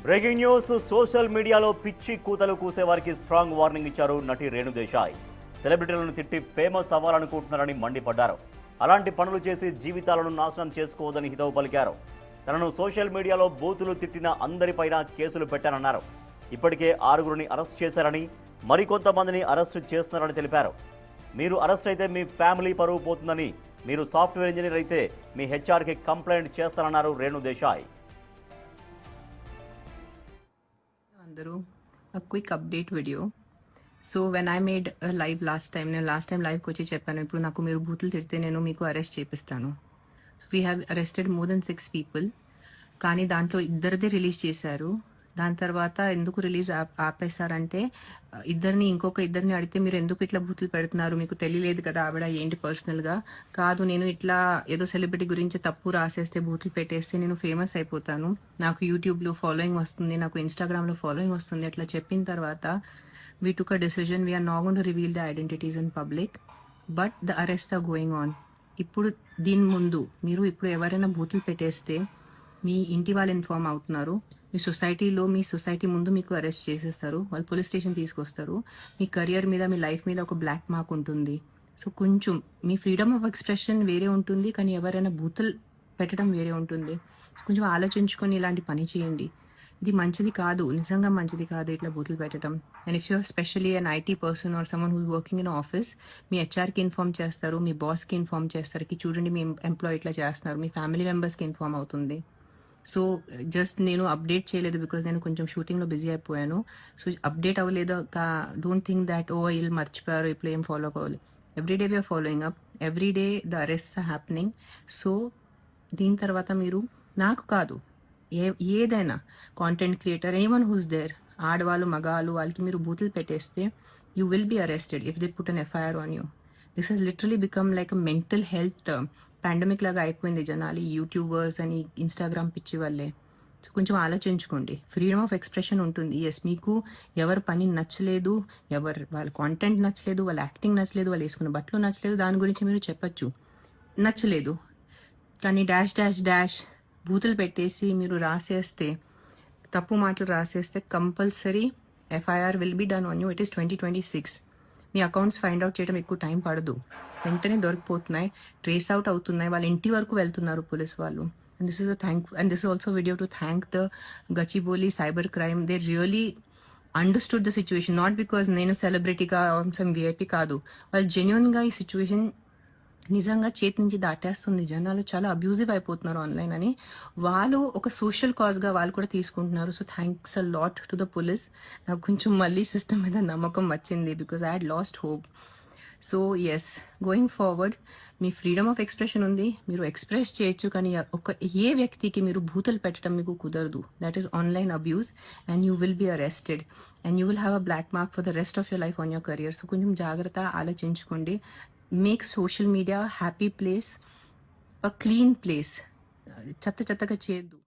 Breaking news. Social మీడియాలో పిచ్చి కూతలు కూసేవారికి స్ట్రాంగ్ వార్నింగ్ ఇచ్చారు నటి రేణు దేశాయ్. సెలబ్రిటీలను తిట్టి ఫేమస్ అవ్వాలనుకుంటున్నారని మండిపడ్డారు. అలాంటి పనులు చేసి జీవితాలను నాశనం చేసుకోవద్దని హితవు పలికారు. తనను సోషల్ మీడియాలో బూతులు తిట్టిన అందరిపైన కేసులు పెట్టారన్నారు. ఇప్పటికే 6గురిని అరెస్ట్ చేశారని, మరికొంతమందిని అరెస్టు చేస్తున్నారని తెలిపారు. మీరు అరెస్ట్ అయితే మీ ఫ్యామిలీ పరువు పోతుందని, మీరు సాఫ్ట్వేర్ ఇంజనీర్ అయితే మీ హెచ్ఆర్కి కంప్లైంట్ చేస్తారన్నారు Renu Desai. A quick update video. So when I made a live last time live వచ్చి చెప్పాను, ఇప్పుడు నాకు మీరు బూతులు తిడితే నేను మీకు అరెస్ట్ చేపిస్తాను. So we have arrested more than 6 people. కానీ దాంట్లో ఇద్దరిదే రిలీజ్ చేశారు. దాని తర్వాత ఎందుకు రిలీజ్ ఆపేశారంటే, ఇంకొక ఇద్దరిని అడిగితే మీరు ఎందుకు ఇట్లా బూతులు పెడుతున్నారు, మీకు తెలియలేదు కదా ఆవిడ ఏంటి పర్సనల్గా కాదు, నేను ఇట్లా ఏదో సెలబ్రిటీ గురించి తప్పు రాసేస్తే బూతులు పెట్టేస్తే నేను ఫేమస్ అయిపోతాను, నాకు యూట్యూబ్లో ఫాలోయింగ్ వస్తుంది, నాకు ఇన్స్టాగ్రామ్లో ఫాలోయింగ్ వస్తుంది, అట్లా చెప్పిన తర్వాత we took a decision, we are not going to reveal the identities in public, but the arrest are going on. ఇప్పుడు దీని ముందు మీరు ఇప్పుడు ఎవరైనా బూతులు పెట్టేస్తే మీ ఇంటి వాళ్ళు ఇన్ఫార్మ్ అవుతున్నారు, మీ సొసైటీ ముందు మీకు అరెస్ట్ చేసేస్తారు, వాళ్ళు పోలీస్ స్టేషన్ తీసుకొస్తారు, మీ కెరియర్ మీద మీ లైఫ్ మీద ఒక బ్లాక్ మార్క్ ఉంటుంది. సో కొంచెం మీ ఫ్రీడమ్ ఆఫ్ ఎక్స్ప్రెషన్ వేరే ఉంటుంది, కానీ ఎవరైనా బూతులు పెట్టడం వేరే ఉంటుంది. కొంచెం ఆలోచించుకొని ఇలాంటి పని చేయండి. ఇది మంచిది కాదు, నిజంగా మంచిది కాదు ఇట్లా బూతులు పెట్టడం. And if you're especially an IT person or someone who's working in office, మీ హెచ్ఆర్కి ఇన్ఫార్మ్ చేస్తారు, మీ బాస్కి ఇన్ఫార్మ్ చేస్తారు, చూడండి మీ ఎంప్లాయీ ఇట్లా చేస్తున్నారు, మీ ఫ్యామిలీ మెంబర్స్కి ఇన్ఫార్మ్ అవుతుంది. సో జస్ట్ నేను అప్డేట్ చేయలేదు బికాజ్ నేను కొంచెం షూటింగ్లో బిజీ అయిపోయాను. సో అప్డేట్ అవ్వలేదు, డోంట్ థింక్ దాట్ వీళ్ళు మర్చిపోయారు ఇప్పుడు ఏం ఫాలో అవ్వాలి. Everyday we are following up, everyday the arrests are happening. So దీని తర్వాత మీరు నాకు కాదు ఏదైనా content creator anyone who's there, ఆడవాళ్ళు మగాళ్ళు వాళ్ళకి మీరు బూతులు పెట్టేస్తే you will be arrested if they put an FIR on you. This has literally become like a mental health pandemic లాగా అయిపోయింది జనాలు, యూట్యూబర్స్ అని ఇన్స్టాగ్రామ్ పిచ్చి వల్లే. సో కొంచెం ఆలోచించుకోండి. ఫ్రీడమ్ ఆఫ్ ఎక్స్ప్రెషన్ ఉంటుంది. ఎస్, మీకు ఎవరి పని నచ్చలేదు, వాళ్ళ కాంటెంట్ నచ్చలేదు, వాళ్ళ యాక్టింగ్ నచ్చలేదు, వాళ్ళు వేసుకున్న బట్టలు నచ్చలేదు, దాని గురించి మీరు చెప్పచ్చు, నచ్చలేదు. కానీ డాష్ డాష్ డాష్ బూతులు పెట్టేసి మీరు రాసేస్తే, తప్పు మాటలు రాసేస్తే compulsory FIR will be done on you. It is 2026. మీ అకౌంట్స్ ఫైండ్ అవుట్ చేయడం ఎక్కువ టైం పడదు, వెంటనే దొరికిపోతున్నాయి, ట్రేస్ అవుట్ అవుతున్నాయి, వాళ్ళ ఇంటి వరకు వెళ్తున్నారు పోలీస్ వాళ్ళు. And this is also video to thank the Gachibowli cyber crime. They really understood the situation, not because నేను సెలబ్రిటీగా సమ్ విఐపీ కాదు, వాళ్ళు జెన్యున్గా ఈ సిచ్యువేషన్ నిజంగా చేతి నుంచి దాటేస్తుంది, జనాలు చాలా అబ్యూజివ్ అయిపోతున్నారు ఆన్లైన్ అని, వాళ్ళు ఒక సోషల్ కాజ్గా వాళ్ళు కూడా తీసుకుంటున్నారు. So thanks a lot to the police. నాకు కొంచెం మళ్ళీ సిస్టమ్ మీద నమ్మకం వచ్చింది because I had lost hope. So yes, going forward మీ ఫ్రీడమ్ ఆఫ్ ఎక్స్ప్రెషన్ ఉంది, మీరు ఎక్స్ప్రెస్ చేయొచ్చు, కానీ ఏ వ్యక్తికి మీరు బూతులు పెట్టడం మీకు కుదరదు. That is online abuse and you will be arrested and you will have a black mark for the rest of your life on your career. So కొంచెం జాగ్రత్త, ఆలోచించుకోండి. Make social media happy place, a clean place. చెత్తగా చేయొద్దు.